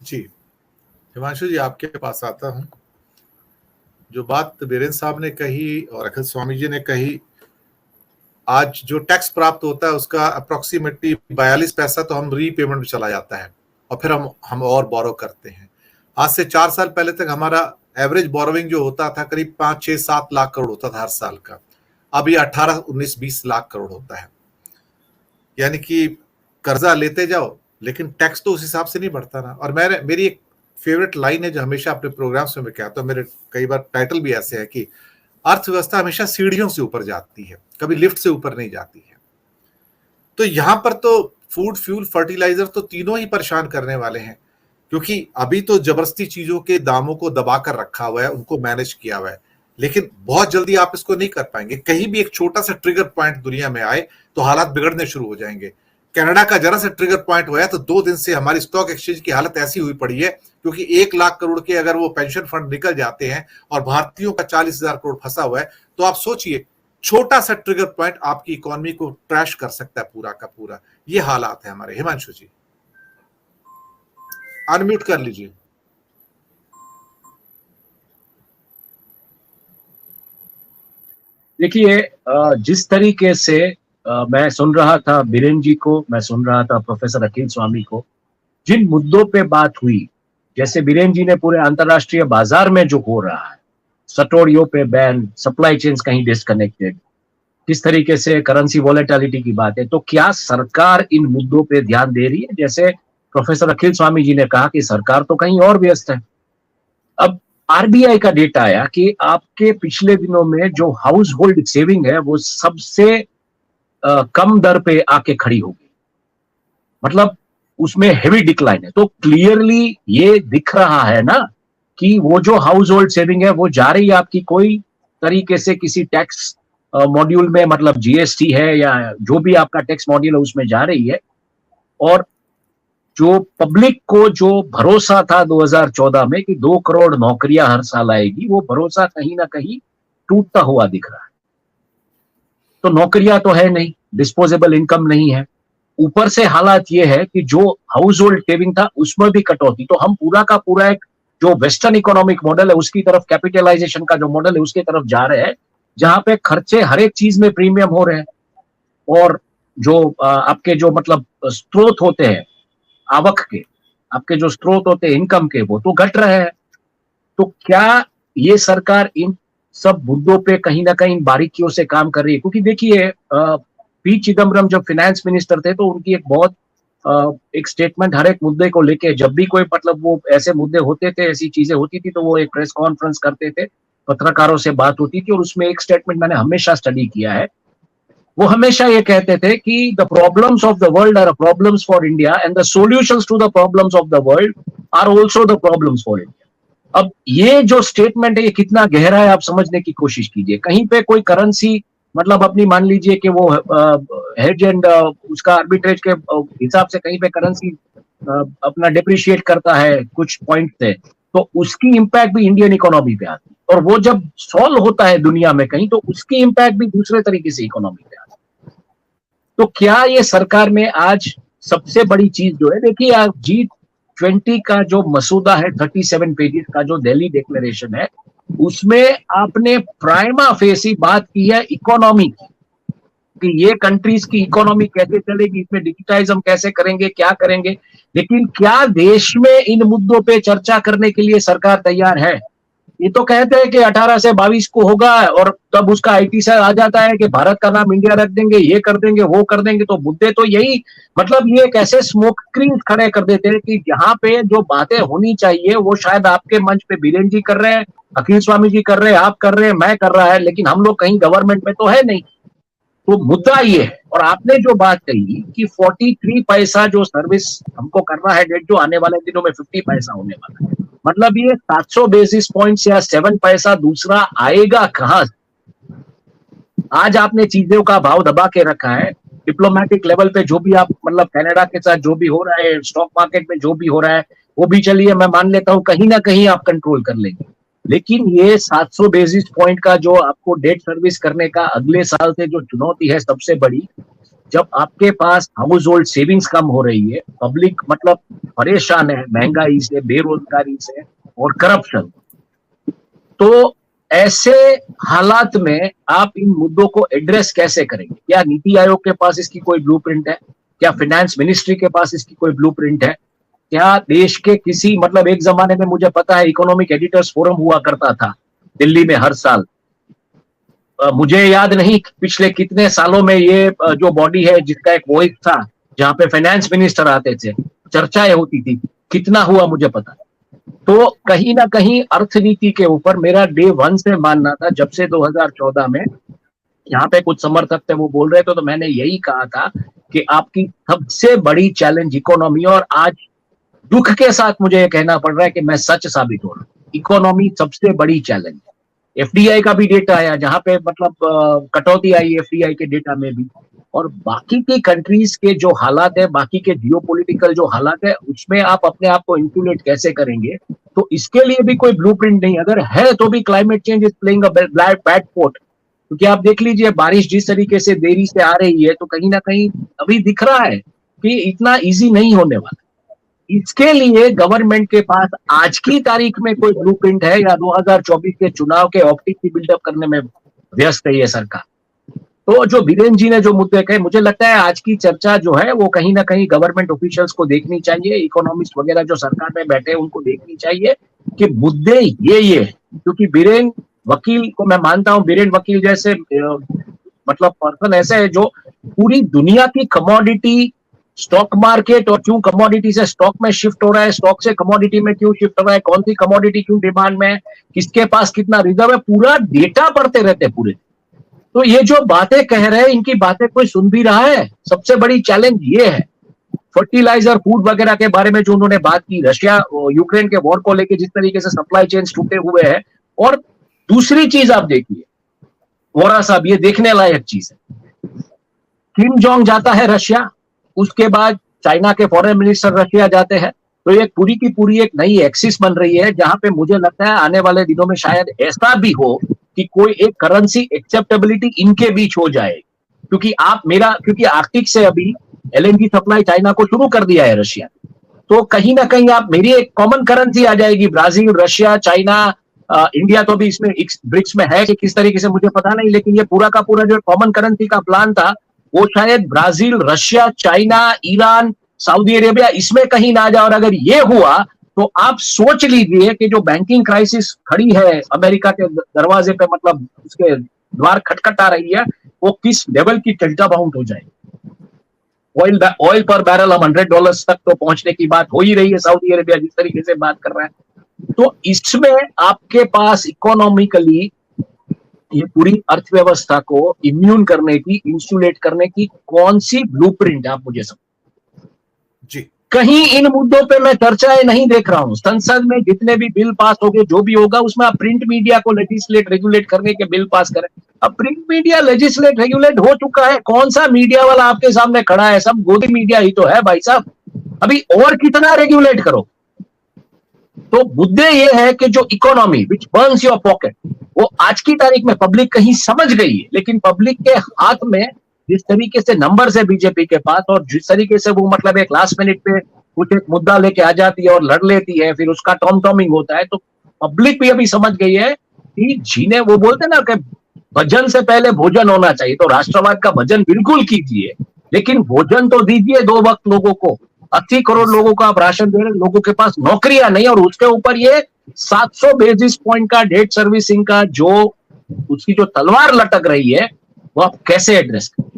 जी, हिमांशु जी आपके पास आता हूँ। जो बात बीरेन्द्र साहब ने कही और अखिल स्वामी जी ने कही, आज जो टैक्स प्राप्त होता है उसका अप्रोक्सीमेटली 42 पैसा तो हम रीपेमेंट में चला जाता है और फिर हम और बोरो करते हैं। आज से 4 साल पहले तक हमारा एवरेज बोरोइंग जो होता था करीब 5, 6, 7 लाख करोड़ होता था हर साल का। अब ये 18, 19, 20 लाख करोड़ होता है। यानी कि कर्जा लेते जाओ लेकिन टैक्स तो उस हिसाब से नहीं बढ़ता ना। और मेरी एक फेवरेट लाइन है जो हमेशा अपने प्रोग्राम्स में मैं कहता हूँ, मेरे कई बार टाइटल भी ऐसे है कि अर्थव्यवस्था हमेशा सीढ़ियों से ऊपर जाती है, कभी लिफ्ट से ऊपर नहीं जाती है। तो यहां पर तो फूड, फ्यूल, फर्टिलाइजर तो तीनों ही परेशान करने वाले हैं, क्योंकि अभी तो जबरदस्ती चीजों के दामों को दबा कर रखा हुआ है, उनको मैनेज किया हुआ है, लेकिन बहुत जल्दी आप इसको नहीं कर पाएंगे। कहीं भी एक छोटा सा ट्रिगर पॉइंट दुनिया में आए तो हालात बिगड़ने शुरू हो जाएंगे। कनाडा का जरा सा ट्रिगर पॉइंट हुआ है तो 2 दिन से हमारी स्टॉक एक्सचेंज की हालत ऐसी हुई पड़ी है, क्योंकि 1 लाख करोड़ के अगर वो पेंशन फंड निकल जाते हैं और भारतीयों का 40,000 करोड़ फंसा हुआ है, तो आप सोचिए छोटा सा ट्रिगर पॉइंट आपकी इकोनॉमी को ट्रैश कर सकता है पूरा का पूरा। ये हालात है हमारे। हिमांशु जी अनम्यूट कर लीजिए। देखिए, जिस तरीके से मैं सुन रहा था बीरेन जी को, मैं सुन रहा था प्रोफेसर अखिल स्वामी को, जिन मुद्दों पे बात हुई, जैसे बीरेन जी ने पूरे अंतरराष्ट्रीय बाजार में जो हो रहा है, सटोरियों पे बैन, सप्लाई चेन्स कहीं डिस्कनेक्टेड, किस तरीके से करेंसी वॉलेटिलिटी की बात है, तो क्या सरकार इन मुद्दों पे ध्यान दे रही है? जैसे प्रोफेसर अखिल स्वामी जी ने कहा कि सरकार तो कहीं और व्यस्त है। अब आरबीआई का डेटा आया कि आपके पिछले दिनों में जो हाउस होल्ड सेविंग है वो सबसे कम दर पे आके खड़ी होगी, मतलब उसमें हेवी डिक्लाइन है। तो क्लियरली ये दिख रहा है ना कि वो जो हाउस होल्ड सेविंग है वो जा रही है आपकी कोई तरीके से किसी टैक्स मॉड्यूल में, मतलब जीएसटी है या जो भी आपका टैक्स मॉड्यूल है उसमें जा रही है। और जो पब्लिक को जो भरोसा था 2014 में कि 2 करोड़ नौकरियां हर साल आएगी, वो भरोसा कहीं ना कहीं टूटता हुआ दिख रहा है। तो नौकरियां तो है नहीं, डिस्पोजेबल इनकम नहीं है, ऊपर से हालात ये है कि जो हाउस होल्ड सेविंग था उसमें भी कटौती। तो हम पूरा का पूरा एक जो वेस्टर्न इकोनॉमिक मॉडल है उसकी तरफ, कैपिटलाइजेशन का जो मॉडल है उसकी तरफ जा रहे हैं, जहां पे खर्चे हर एक चीज में प्रीमियम हो रहे हैं और जो आपके जो मतलब स्रोत होते हैं आवक के, आपके जो स्रोत होते हैं इनकम के, वो तो घट रहे हैं। तो क्या ये सरकार इन सब मुद्दों पे कहीं ना कहीं बारीकियों से काम कर रही है? क्योंकि देखिए, पी चिदम्बरम जब फाइनेंस मिनिस्टर थे तो उनकी एक बहुत एक स्टेटमेंट हर एक मुद्दे को लेके, जब भी कोई मतलब वो ऐसे मुद्दे होते थे, ऐसी चीजें होती थी, तो वो एक प्रेस कॉन्फ्रेंस करते थे, पत्रकारों से बात होती थी और उसमें एक स्टेटमेंट मैंने हमेशा स्टडी किया है। वो हमेशा ये कहते थे कि the problems of the world are problems for India and the solutions to the problems of the world are also the problems for India. अब ये जो स्टेटमेंट है ये कितना गहरा है आप समझने की कोशिश कीजिए। कहीं पे कोई करेंसी मतलब अपनी मान लीजिए कि वो हेज एंड उसका आर्बिट्रेज के हिसाब से कहीं पे करेंसी अपना डिप्रिशिएट करता है कुछ पॉइंट से, तो उसकी इंपैक्ट भी इंडियन इकोनॉमी पे आती है, और वो जब सॉल्व होता है दुनिया में कहीं तो उसकी इंपैक्ट भी दूसरे तरीके से इकोनॉमी पे आती है। तो क्या ये सरकार में आज सबसे बड़ी चीज जो है, देखिए आप G20 का जो मसूदा है 37 पेजेस का जो दिल्ली डिक्लेरेशन है, उसमें आपने प्राइमा फेसी बात की है इकोनॉमी की, कि ये कंट्रीज की इकोनॉमी कैसे चलेगी, इसमें डिजिटाइज हम कैसे करेंगे, क्या करेंगे, लेकिन क्या देश में इन मुद्दों पे चर्चा करने के लिए सरकार तैयार है? ये तो कहते हैं कि 18 से 22 को होगा और तब उसका आईटी से आ जाता है कि भारत का नाम इंडिया रख देंगे, ये कर देंगे, वो कर देंगे। तो मुद्दे तो यही, मतलब ये एक ऐसे स्मोक स्क्रीन खड़े कर देते हैं कि जहां पे जो बातें होनी चाहिए वो शायद आपके मंच पे बीरेन जी कर रहे हैं, अखिल स्वामी जी कर रहे हैं, आप कर रहे हैं, मैं कर रहा है, लेकिन हम लोग कहीं गवर्नमेंट में तो है नहीं। तो मुद्दा ये है। और आपने जो बात कही कि 43 पैसा जो सर्विस हमको करना है डेट, जो आने वाले दिनों में 50 पैसा होने वाला है, मतलब ये 700 बेसिस पॉइंट्स या 7 पैसा दूसरा आएगा कहां? आज आपने चीजों का भाव दबा के रखा है। डिप्लोमेटिक लेवल पे जो भी आप मतलब कनाडा के साथ जो भी हो रहा है, स्टॉक मार्केट में जो भी हो रहा है, वो भी चलिए मैं मान लेता हूं कहीं ना कहीं आप कंट्रोल कर लेंगे, लेकिन ये 700 बेसिस पॉइंट का जो आपको डेट सर्विस करने का अगले साल से जो चुनौती है सबसे बड़ी, जब आपके पास हाउस होल्ड सेविंग्स कम हो रही है, पब्लिक मतलब परेशान है महंगाई से, बेरोजगारी से और करप्शन, तो ऐसे हालात में आप इन मुद्दों को एड्रेस कैसे करेंगे? क्या नीति आयोग के पास इसकी कोई ब्लूप्रिंट है? क्या फाइनेंस मिनिस्ट्री के पास इसकी कोई ब्लूप्रिंट है? क्या देश के किसी मतलब एक जमाने में मुझे पता है इकोनॉमिक एडिटर्स फोरम हुआ करता था दिल्ली में हर साल, मुझे याद नहीं पिछले कितने सालों में ये जो बॉडी है जिसका एक वॉइस था जहां पे फाइनेंस मिनिस्टर आते थे, चर्चाएं होती थी, कितना हुआ मुझे पता है। तो कहीं ना कहीं अर्थनीति के ऊपर मेरा डे वन से मानना था, जब से 2014 में यहाँ पे कुछ समर्थक थे वो बोल रहे थे, तो मैंने यही कहा था कि आपकी सबसे बड़ी चैलेंज इकोनॉमी, और आज दुख के साथ मुझे ये कहना पड़ रहा है कि मैं सच साबित हो रहा हूँ, इकोनॉमी सबसे बड़ी चैलेंज है। एफडीआई का भी डेटा आया जहां पे मतलब कटौती आई एफडीआई के डेटा में भी, और बाकी के कंट्रीज के जो हालात है, बाकी के जियोपॉलिटिकल जो हालात है, उसमें आप अपने आप को इंसुलेट कैसे करेंगे? तो इसके लिए भी कोई ब्लूप्रिंट नहीं, अगर है तो भी climate change is playing a bad port. क्योंकि आप देख लीजिए बारिश जिस तरीके से देरी से आ रही है, तो कहीं ना कहीं अभी दिख रहा है कि इतना इजी नहीं होने वाला। इसके लिए गवर्नमेंट के पास आज की तारीख में कोई ब्लूप्रिंट है या 2024 के चुनाव के ऑप्टिक्स बिल्डअप करने में व्यस्त है ये सरकार? तो जो बीरेन जी ने जो मुद्दे कहे, मुझे लगता है आज की चर्चा जो है वो कहीं ना कहीं गवर्नमेंट ऑफिशियल्स को देखनी चाहिए, इकोनॉमिस्ट वगैरह जो सरकार में बैठे हैं उनको देखनी चाहिए कि मुद्दे ये क्योंकि बीरेन वकील को मैं मानता हूं, बीरेन वकील जैसे मतलब पर्सन ऐसे है जो पूरी दुनिया की कमोडिटी, स्टॉक मार्केट और क्यों कमोडिटी से स्टॉक में शिफ्ट हो रहा है, स्टॉक से कमोडिटी में क्यों शिफ्ट हो रहा है, कौन सी कमोडिटी क्यों डिमांड में है, किसके पास कितना रिजर्व है, पूरा डेटा पढ़ते रहते पूरे। तो ये जो बातें कह रहे हैं, इनकी बातें कोई सुन भी रहा है? सबसे बड़ी चैलेंज ये है। फर्टिलाइजर, फूड वगैरह के बारे में जो उन्होंने बात की, रशिया यूक्रेन के वॉर को लेकर जिस तरीके से सप्लाई चेन टूटे हुए हैं, और दूसरी चीज आप देखिए वोरा साहब, ये देखने लायक चीज है, किम जोंग जाता है रशिया, उसके बाद चाइना के फॉरेन मिनिस्टर रशिया जाते हैं, तो ये पूरी की पूरी एक नई एक्सिस बन रही है जहां पे मुझे लगता है आने वाले दिनों में शायद ऐसा भी हो कि कोई एक करेंसी एक्सेप्टेबिलिटी इनके बीच हो जाए। क्योंकि आर्कटिक से अभी एलएनजी सप्लाई चाइना को शुरू कर दिया है रशिया, तो कहीं ना कहीं आप मेरी एक कॉमन करेंसी आ जाएगी, ब्राजील, रशिया, चाइना, इंडिया तो भी इसमें ब्रिक्स में है कि किस तरीके से मुझे पता नहीं, लेकिन ये पूरा का पूरा जो कॉमन करेंसी का प्लान था वो शायद Brazil, Russia, China, Iran, Saudi Arabia इसमें कहीं ना जाए। और अगर ये हुआ तो आप सोच लीजिए कि जो बैंकिंग क्राइसिस खड़ी है अमेरिका के दरवाजे पे, मतलब उसके द्वार खटखटा रही है, वो किस लेवल की टिल्टा बाउंड हो जाएगी। ऑयल पर बैरल हम $100 तक तो पहुंचने की बात हो ही रही है, सऊदी अरेबिया जिस तरीके से बात कर रहा है। तो इसमें आपके पास इकोनॉमिकली ये पूरी अर्थव्यवस्था को इम्यून करने की, इंसुलेट करने की कौन सी ब्लूप्रिंट आप मुझे जी। कहीं इन मुद्दों पे मैं चर्चाएं नहीं देख रहा हूं। संसद में जितने भी बिल पास हो गए, जो भी होगा उसमें आप प्रिंट मीडिया को लेजिस्लेट रेगुलेट करने के बिल पास करें। अब प्रिंट मीडिया लेजिस्लेट रेगुलेट हो चुका है, कौन सा मीडिया वाला आपके सामने खड़ा है? सब गोदी मीडिया ही तो है भाई साहब, अभी और कितना रेगुलेट करो? तो मुद्दे ये है कि जो economy which Burns your pocket, वो आज की तारीख में पब्लिक कहीं समझ गई है, लेकिन पब्लिक के हाथ में जिस तरीके से नंबर्स है बीजेपी के पास, और जिस तरीके से वो मतलब एक लास्ट मिनट पे कुछ एक मुद्दा लेके आ जाती है और लड़ लेती है, फिर उसका टॉम-टॉमिंग होता है, तो पब्लिक भी अभी समझ गई है कि जीने, वो बोलते हैं ना कि भजन से पहले भोजन होना चाहिए, तो राष्ट्रवाद का भजन बिल्कुल कीजिए, लेकिन भोजन तो दीजिए 2 वक्त लोगों को। 80 करोड़ लोगों को आप राशन दे रहे, लोगों के पास नौकरियां नहीं, और उसके ऊपर ये 700 बेसिस पॉइंट का डेट सर्विसिंग का जो उसकी जो तलवार लटक रही है, वो आप कैसे एड्रेस करें?